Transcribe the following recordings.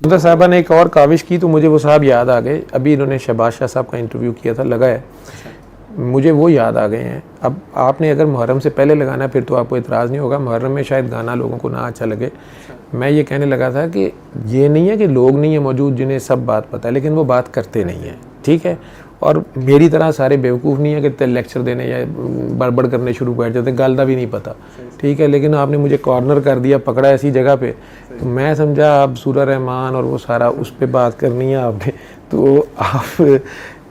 मुमता साहबा ने एक और काविश की तो मुझे वो साहब याद आ गए। अभी इन्होंने शहबाज शाह साहब का इंटरव्यू किया था, लगा है, मुझे वो याद आ गए हैं। अब आपने अगर मुहर्रम से पहले लगाना फिर तो आपको इतराज़ नहीं होगा, मुहर्रम में शायद गाना लोगों को ना अच्छा लगे। मैं ये कहने लगा था कि ये नहीं है कि लोग नहीं है मौजूद जिन्हें सब बात पता है, लेकिन वो बात करते नहीं हैं, ठीक है। और मेरी तरह सारे बेवकूफ़ नहीं है कि लेक्चर देने या बड़बड़ करने शुरू कर जाते, गलदा भी नहीं पता, ठीक है। लेकिन आपने मुझे कॉर्नर कर दिया, पकड़ा ऐसी जगह पे, तो मैं समझा आप सूरह रहमान और वो सारा उस पर बात करनी है आपने, तो आप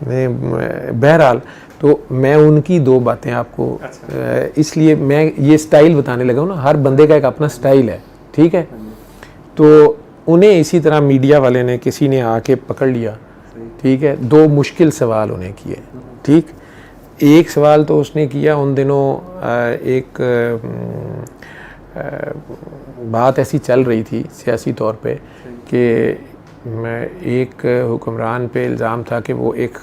बहरहाल तो मैं उनकी दो बातें आपको इसलिए मैं ये स्टाइल बताने लगा हूँ ना, हर बंदे का एक अपना स्टाइल है, ठीक है। तो उन्हें इसी तरह मीडिया वाले ने किसी ने आके पकड़ लिया, ठीक है। दो मुश्किल सवाल उन्हें किए, ठीक। एक सवाल तो उसने किया उन दिनों, एक बात ऐसी चल रही थी सियासी तौर पे कि एक हुक्मरान पे इल्ज़ाम था कि वो एक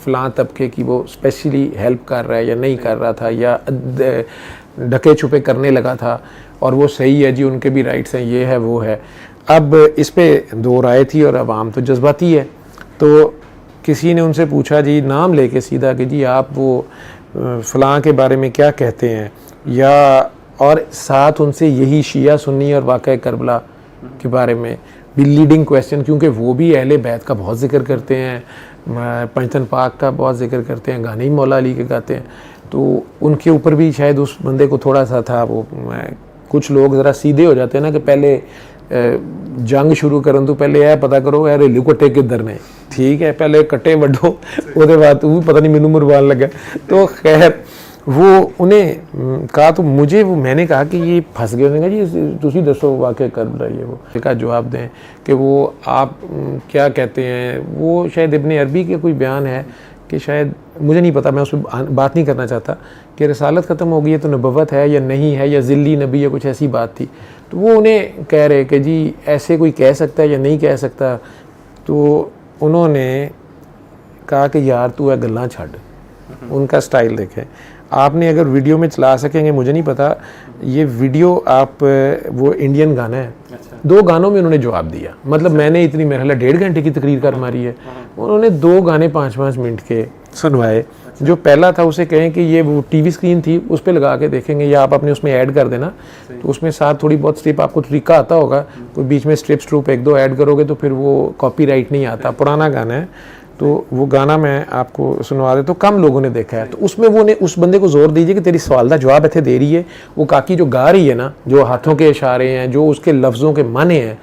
फ़लाँ तबके की वो स्पेशली हेल्प कर रहा है या नहीं कर रहा था, या ढके छुपे करने लगा था, और वो सही है जी, उनके भी राइट्स हैं, ये है वो है। अब इस पे दो राय थी और अवाम तो जज्बाती है। तो किसी ने उनसे पूछा जी, नाम लेके सीधा, कि जी आप वो फ़लाँ के बारे में क्या कहते हैं, या और साथ उनसे यही शिया सुन्नी और वाक़या करबला के बारे में भी लीडिंग क्वेश्चन, क्योंकि वो भी अहले बैत का बहुत जिक्र करते हैं, पंचतन पाक का बहुत जिक्र करते हैं, गाने मौला अली के गाते हैं, तो उनके ऊपर भी शायद उस बंदे को थोड़ा सा था वो। कुछ लोग ज़रा सीधे हो जाते हैं ना कि पहले जंग शुरू करन तो पहले यह पता करो यार रेलू कट्टे किधर ने, ठीक है, पहले कट्टे वड्डो उसके बाद तू पता नहीं मैनू मुरवान लगा। तो खैर वो उन्हें कहा, तो मुझे वो मैंने कहा कि ये फंस गए। उन्होंने कहा जी तुसी दसो वाक़या कर रही है, वो का जवाब दें कि वो आप क्या कहते हैं। वो शायद इब्ने अरबी के कोई बयान है कि शायद, मुझे नहीं पता, मैं उस पर बात नहीं करना चाहता, कि रसालत ख़त्म हो गई है तो नबुव्वत है या नहीं है, या ज़िल्ली नबी या कुछ ऐसी बात थी। तो वो उन्हें कह रहे कि जी ऐसे कोई कह सकता है या नहीं कह सकता। तो उन्होंने कहा कि यार तू है गल्लां छड़। उनका स्टाइल देखें, आपने अगर वीडियो में चला सकेंगे, मुझे नहीं पता, ये वीडियो आप, वो इंडियन गाना है, दो गानों में उन्होंने जवाब दिया। मतलब मैंने इतनी मेरे ख्याल 1.5 घंटे की तकरीर कर मारी है, उन्होंने दो गाने 5-5 मिनट के सुनवाए। जो पहला था उसे कहें कि ये वो टीवी स्क्रीन थी, उस पर लगा के देखेंगे, या आप अपने उसमें ऐड कर देना, तो उसमें साथ थोड़ी बहुत स्ट्रिप, आपको तरीका आता होगा, कोई बीच में स्ट्रिप 1-2 ऐड करोगे तो फिर वो कॉपीराइट नहीं आता। पुराना गाना है, तो वो गाना मैं आपको सुनवा दे। तो कम लोगों ने देखा है, तो उसमें वो ने उस बंदे को जोर दीजिए कि तेरी सवाल का जवाब इतने दे रही है। वो काकी जो गा रही है ना, जो हाथों के इशारे हैं, जो उसके लफ्ज़ों के माने हैं,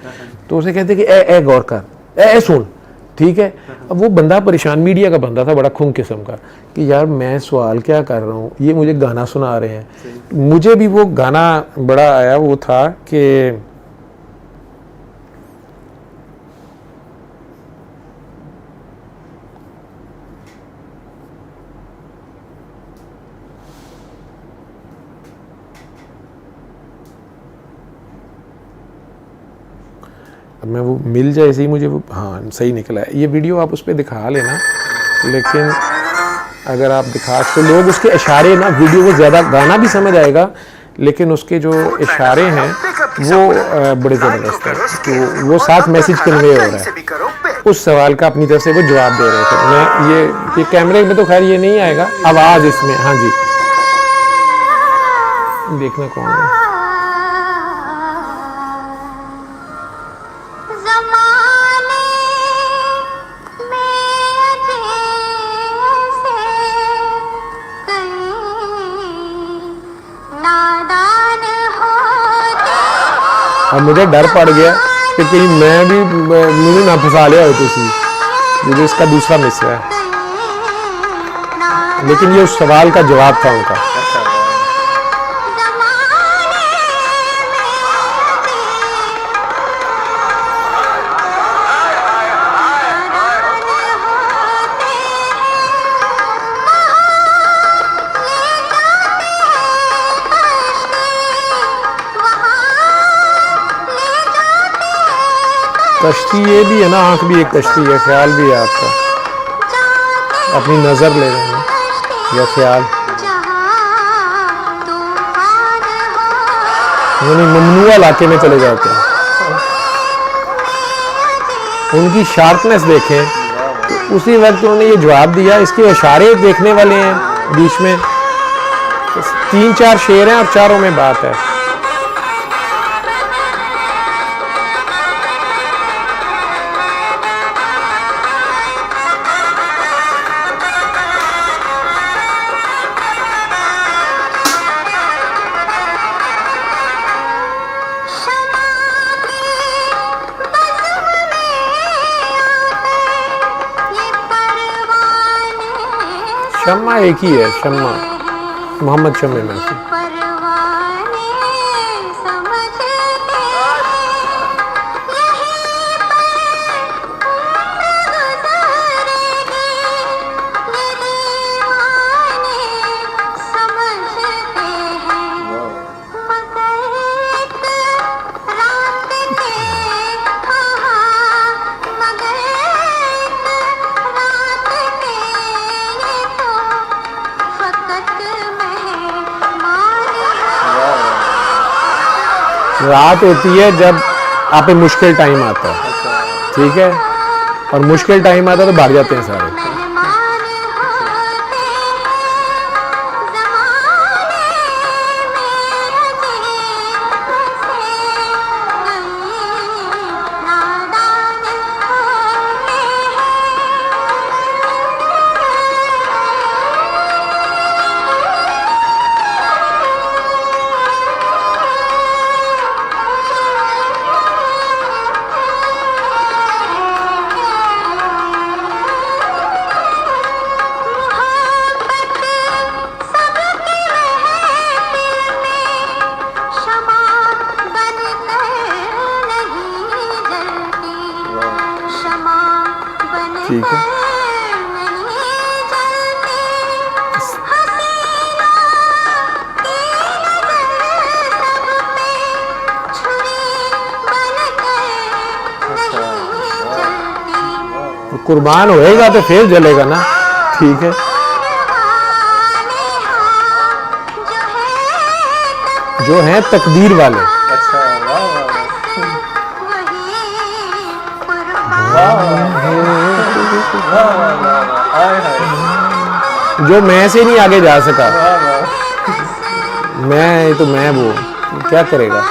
तो उसे कहते कि ए गौर कर, ए सुन, ठीक है। अब वो बंदा परेशान, मीडिया का बंदा था, बड़ा खून किस्म का, कि यार मैं सवाल क्या कर रहा हूँ, ये मुझे गाना सुना रहे हैं। मुझे भी वो गाना बड़ा आया, वो था कि अब मैं वो मिल जाए ऐसे ही मुझे वो, हाँ सही निकला है ये वीडियो, आप उस पर दिखा लेना। लेकिन अगर आप दिखा तो लोग उसके इशारे ना, वीडियो को ज़्यादा, गाना भी समझ आएगा लेकिन उसके जो इशारे हैं वो बड़े ज़बरदस्त है। तो वो साथ मैसेज कन्वे हो रहा है। उस सवाल का अपनी तरफ से वो जवाब दे रहे थे। मैं ये कैमरे में तो खैर ये नहीं आएगा, आवाज़ इसमें, हाँ जी, देखना कौन है। अब मुझे डर पड़ गया कि कहीं मैं भी मुझे ना फंसा लिया हो तो मुझे इसका दूसरा मिसरा है, लेकिन ये उस सवाल का जवाब था उनका। कश्ती ये भी है ना, आँख भी एक कश्ती है, ख्याल भी है आपका, अपनी नज़र ले लेना या ख्याल, यानी ममनुआ इलाके में चले जाते हैं। उनकी शार्पनेस देखें। तो उसी वक्त उन्होंने ये जवाब दिया। इसके इशारे देखने वाले हैं, बीच में 3-4 शेर हैं और चारों में बात है। शम्मा एक ही है, शम्मा मोहम्मद शम्मे में से। रात होती है जब आप पे मुश्किल टाइम आता है, ठीक है, और मुश्किल टाइम आता है तो भाग जाते हैं सारे। ठीक है, कुर्बान होएगा तो फिर जलेगा ना, ठीक है। जो है तकदीर वाले, जो मैं से नहीं आगे जा सका, मैं तो मैं वो क्या करेगा।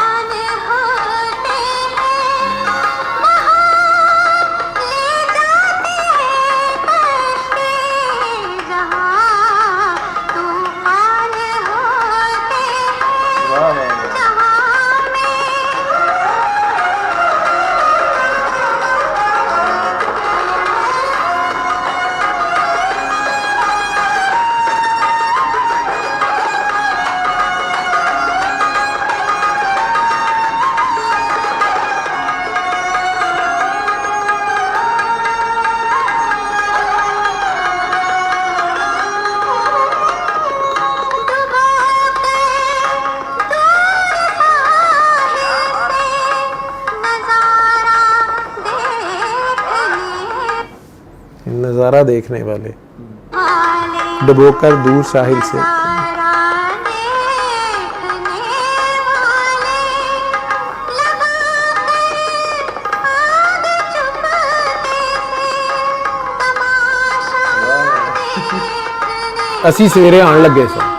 नज़ारा देखने वाले डुबोकर दूर साहिल से, असी सवेरे आन लगे सन।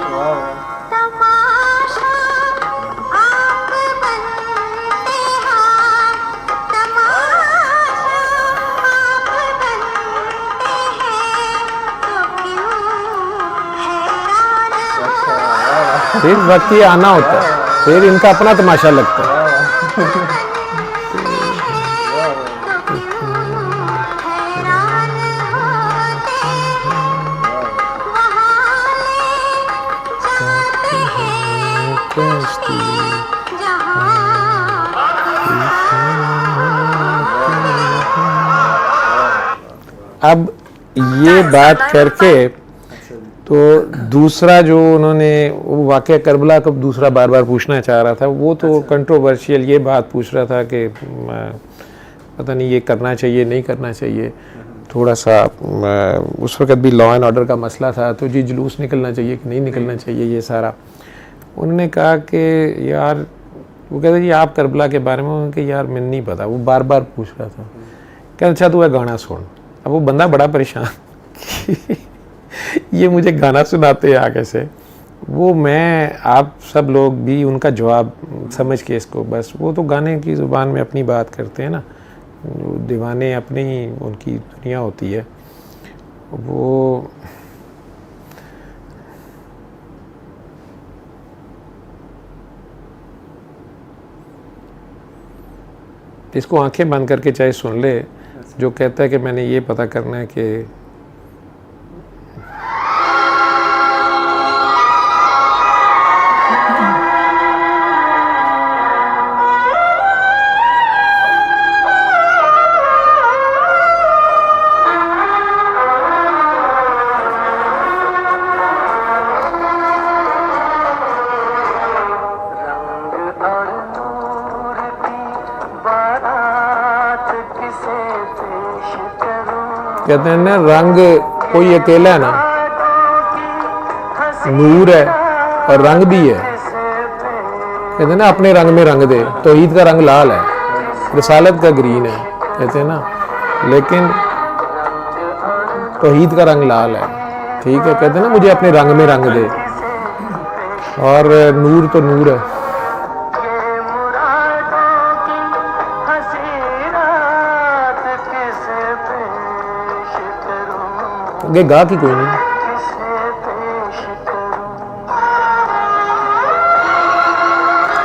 फिर वक्त ये आना होता है, फिर इनका अपना तमाशा लगता है। अब ये बात करके तो दूसरा जो उन्होंने वो वाक़या करबला को दूसरा बार बार पूछना चाह रहा था, वो तो कंट्रोवर्शियल ये बात पूछ रहा था कि पता नहीं ये करना चाहिए नहीं करना चाहिए, थोड़ा सा उस वक़्त भी लॉ एंड ऑर्डर का मसला था, तो जी जुलूस निकलना चाहिए कि नहीं निकलना चाहिए ये सारा। उन्होंने कहा कि यार, वो कहते जी आप करबला के बारे में, उनके यार मैंने नहीं पता, वो बार बार पूछ रहा था। कहते अच्छा तू है गाना सुन। अब वो बंदा बड़ा परेशान कि ये मुझे गाना सुनाते हैं आगे से। वो मैं आप सब लोग भी उनका जवाब समझ के इसको, बस वो तो गाने की ज़ुबान में अपनी बात करते हैं ना, दीवाने अपनी उनकी दुनिया होती है। वो इसको आंखें बंद करके चाहे सुन ले, जो कहता है कि मैंने ये पता करना है कि कहते हैं ना रंग कोई अकेला है ना, नूर है और रंग भी है। कहते हैं ना अपने रंग में रंग दे, तौहीद का रंग लाल है, रिसालत का ग्रीन है, कहते हैं ना, लेकिन तौहीद का रंग लाल है। ठीक है, कहते हैं ना मुझे अपने रंग में रंग दे, और नूर तो नूर है। आगे गा की कोई नहीं।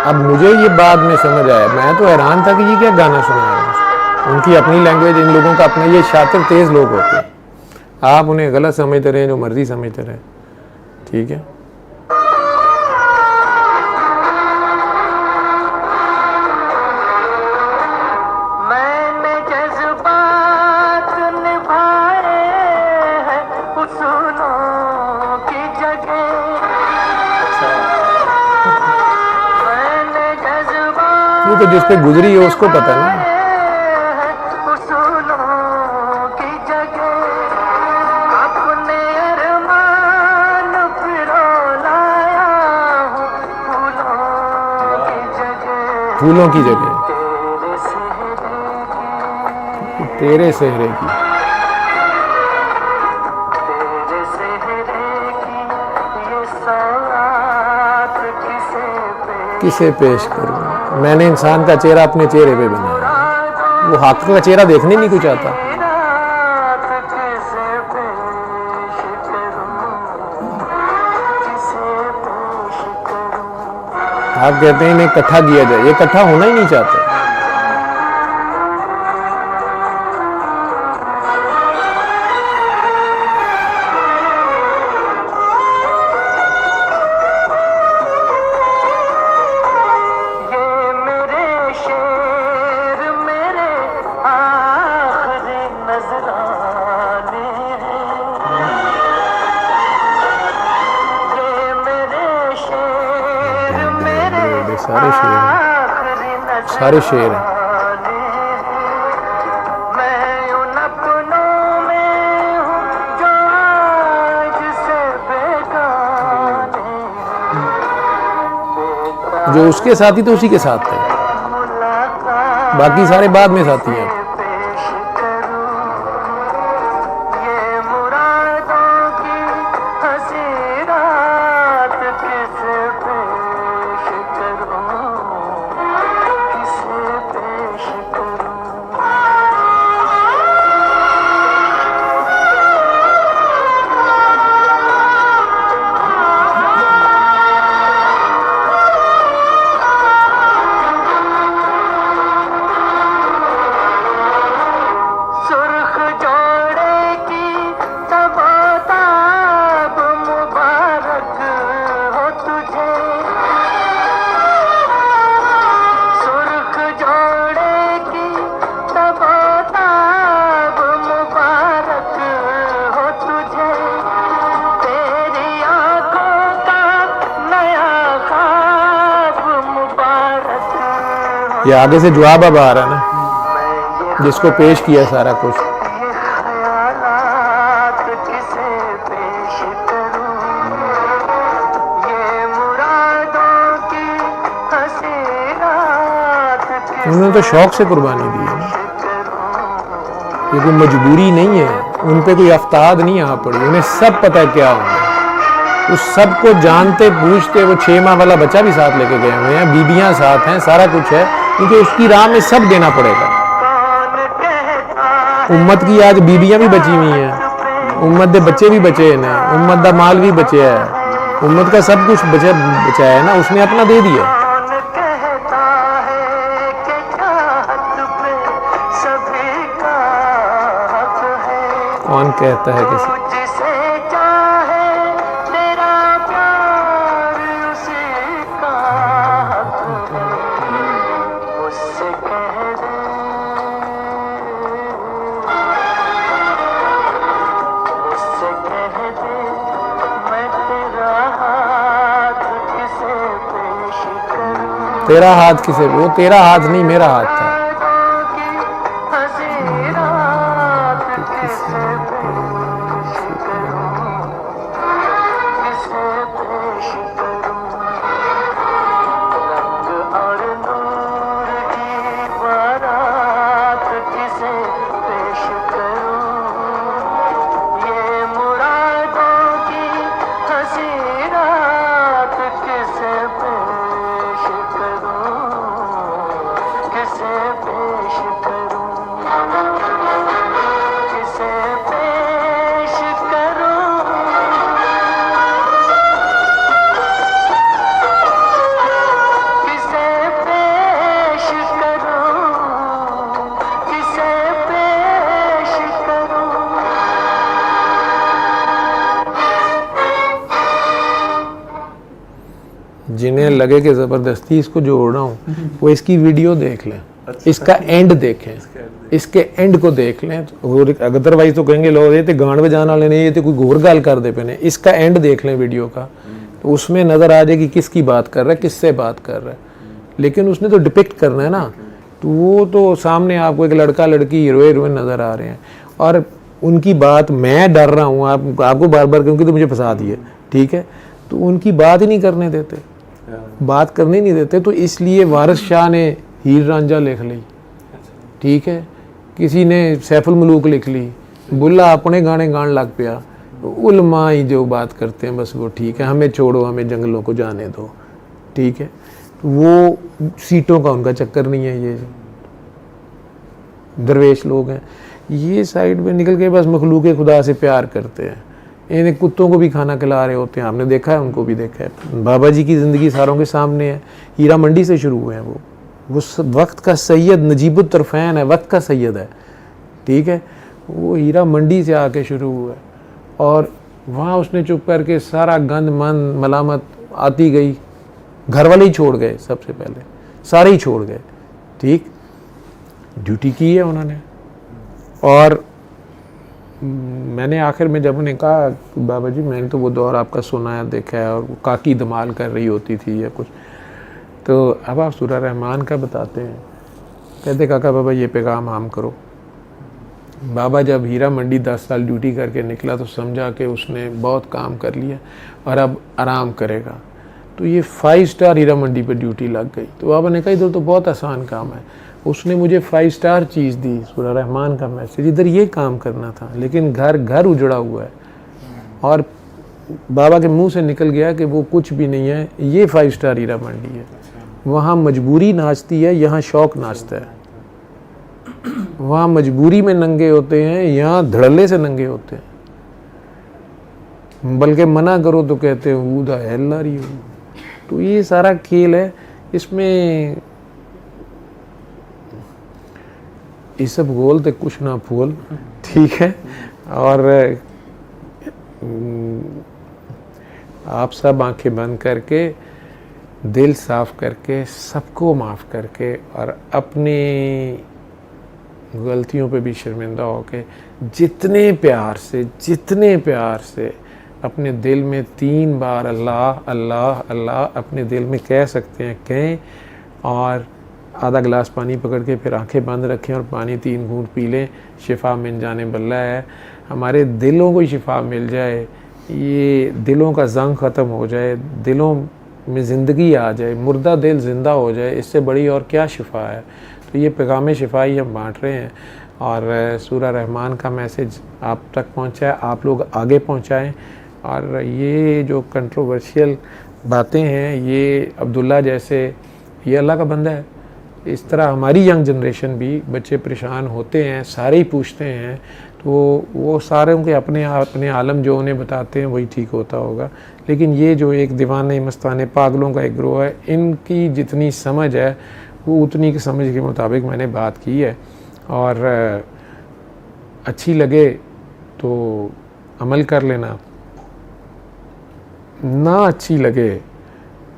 अब मुझे ये बाद में समझ आया, मैं तो हैरान था कि ये क्या गाना सुना रहे हैं। उनकी अपनी लैंग्वेज, इन लोगों का अपना, ये शातिर तेज लोग होते हैं, आप उन्हें गलत समझते रहें, जो मर्जी समझते रहें, ठीक है। तो जिस पे गुजरी है उसको पता है ना। फूलों की जगह तेरे सेहरे की, किसे पेश करूं। मैंने इंसान का चेहरा अपने चेहरे पे बनाया, वो हक का चेहरा देखने नहीं कुछ आता। आप कहते हैं इन्हें इकट्ठा किया जाए, ये इकट्ठा होना ही नहीं चाहते। सारे शेर हैं। जो उसके साथी तो उसी के साथ थे, बाकी सारे बाद में साथी हैं। ये आगे से जवाब अब आ रहा है ना, जिसको पेश किया सारा कुछ। उन्होंने तो शौक से कुर्बानी दी है। ये कोई मजबूरी नहीं है, उन पे कोई अफ्ताद नहीं आ पड़ी, उन्हें सब पता है क्या होना है। उस सब को जानते पूछते वो 6 माह वाला बच्चा भी साथ लेके गए हुए हैं, बीबियां साथ हैं, सारा कुछ है, क्योंकि उसकी राह में सब देना पड़ेगा। उम्मत की आज बीबियां भी बची हुई हैं, उम्मत के बच्चे भी बचे हैं, उम्मत का माल भी बचे है, उम्मत का सब कुछ बचा है ना, उसने अपना दे दिया। कौन कहता है किसी तेरा हाथ किसे, वो तेरा हाथ नहीं मेरा हाथ था। जिन्हें लगे कि ज़बरदस्ती इसको जोड़ रहा हूँ वो इसकी वीडियो देख लें, इसका एंड देखें, इसके एंड को देख लें। और अदरवाइज तो कहेंगे लोग ये तो गांड बजाने वाले नहीं, ये तो कोई घोर गाल कर दे पे। इसका एंड देख लें वीडियो का, तो उसमें नज़र आ जाए कि किसकी बात कर रहा है, किससे बात कर रहा है। लेकिन उसने तो डिपिक्ट करना है ना, तो वो तो सामने आपको एक लड़का लड़की हीरो हीरोइन नज़र आ रहे हैं, और उनकी बात मैं डर रहा हूँ आपको बार बार क्योंकि तो मुझे फंसा दिए, ठीक है, तो उनकी बात ही नहीं करने देते, बात करने नहीं देते। तो इसलिए वारिस शाह ने हीर रांझा लिख ली, ठीक है, किसी ने सैफुल मलूक लिख ली, बुल्ला अपने गाने गान लग पिया, उलमा ही जो बात करते हैं बस वो ठीक है, हमें छोड़ो, हमें जंगलों को जाने दो, ठीक है। वो सीटों का उनका चक्कर नहीं है, ये दरवेश लोग हैं, ये साइड में निकल के बस मखलूक खुदा से प्यार करते हैं। इन्हें कुत्तों को भी खाना खिला रहे होते हैं, आपने देखा है, उनको भी देखा है। बाबा जी की ज़िंदगी सारों के सामने है, हीरा मंडी से शुरू हुए हैं वो वक्त का सैयद नजीबुत तरफ़ैन है, वक्त का सैयद है, ठीक है। वो हीरा मंडी से आके शुरू हुआ है, और वहाँ उसने चुप करके सारा गंद मन मलामत आती गई, घर वाले ही छोड़ गए, सबसे पहले सारे ही छोड़ गए, ठीक, ड्यूटी की है उन्होंने। और मैंने आखिर में जब उन्हें कहा बाबा जी मैंने तो वो दौर आपका सुना है, देखा है, और वो काकी धमाल कर रही होती थी या कुछ, तो अब आप सूरह रहमान का बताते हैं। कहते काका बाबा ये पैगाम आम करो। बाबा जब हीरा मंडी 10 साल ड्यूटी करके निकला तो समझा कि उसने बहुत काम कर लिया और अब आराम करेगा, तो ये 5 स्टार हीरा मंडी पर ड्यूटी लग गई। तो बाबा ने कहा इधर तो बहुत आसान काम है, उसने मुझे 5 स्टार चीज़ दी, सूरह रहमान का मैसेज, इधर ये काम करना था, लेकिन घर उजड़ा हुआ है। और बाबा के मुंह से निकल गया कि वो कुछ भी नहीं है, ये 5 स्टार हीरा मंडी है। वहाँ मजबूरी नाचती है, यहाँ शौक़ नाचता है। वहाँ मजबूरी में नंगे होते हैं, यहाँ धड़ल्ले से नंगे होते हैं, बल्कि मना करो तो कहते हैं ऊदा हेल्ला रही हो। तो ये सारा खेल है, इसमें ये सब गोल तो कुछ ना फूल, ठीक है। और आप सब आंखें बंद करके, दिल साफ करके, सबको माफ़ करके, और अपनी गलतियों पे भी शर्मिंदा होके जितने प्यार से अपने दिल में 3 बार अल्लाह अल्लाह अल्लाह अपने दिल में कह सकते हैं, कहें। और आधा गिलास पानी पकड़ के फिर आंखें बंद रखें और पानी 3 घूंट पी लें, शिफा मिल जाने बल्ला है। हमारे दिलों को शिफा मिल जाए, ये दिलों का जंग ख़त्म हो जाए, दिलों में ज़िंदगी आ जाए, मुर्दा दिल ज़िंदा हो जाए, इससे बड़ी और क्या शिफा है। तो ये पैगाम शिफा ही हम बाँट रहे हैं। और सूरह रहमान का मैसेज आप तक पहुंचा है, आप लोग आगे पहुंचाएं। और ये जो कंट्रोवर्शियल बातें हैं, ये अब्दुल्ला जैसे, ये अल्लाह का बंदा है, इस तरह हमारी यंग जनरेशन भी, बच्चे परेशान होते हैं, सारे ही पूछते हैं, तो वो सारे उनके अपने आलम जो उन्हें बताते हैं वही ठीक होता होगा। लेकिन ये जो एक दीवाने मस्ताने पागलों का एक ग्रोह है, इनकी जितनी समझ है वो उतनी की समझ के मुताबिक मैंने बात की है। और अच्छी लगे तो अमल कर लेना, ना अच्छी लगे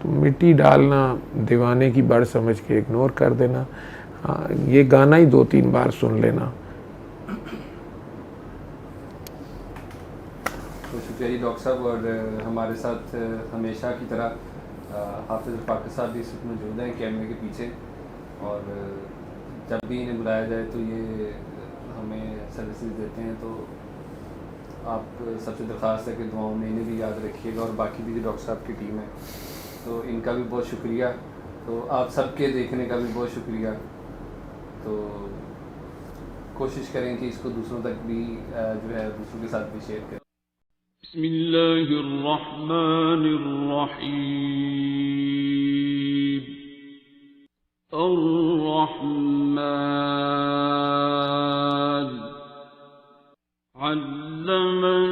तो मिट्टी डालना, दीवाने की बड़ समझ के इग्नोर कर देना। हाँ, ये गाना ही 2-3 बार सुन लेना। तो शुक्रिया जी डॉक्टर साहब। और हमारे साथ हमेशा की तरह हाफिज़ रफ़ाक़त साहब भी इस वक्त मौजूद हैं कैमरे के पीछे, और जब भी इन्हें बुलाया जाए तो ये हमें सर्विसेज देते हैं। तो आप सबसे दरख्वास्त है कि दुआओं में इन्हें भी याद रखिएगा, और बाकी भी जो डॉक्टर साहब की टीम है, तो इनका भी बहुत शुक्रिया। तो आप सबके देखने का भी बहुत शुक्रिया। तो कोशिश करें कि इसको दूसरों तक भी जो है दूसरों के साथ भी शेयर करें। बिस्मिल्लाहिर्रहमानिर्रहीम। अर्रहमान अल्लमल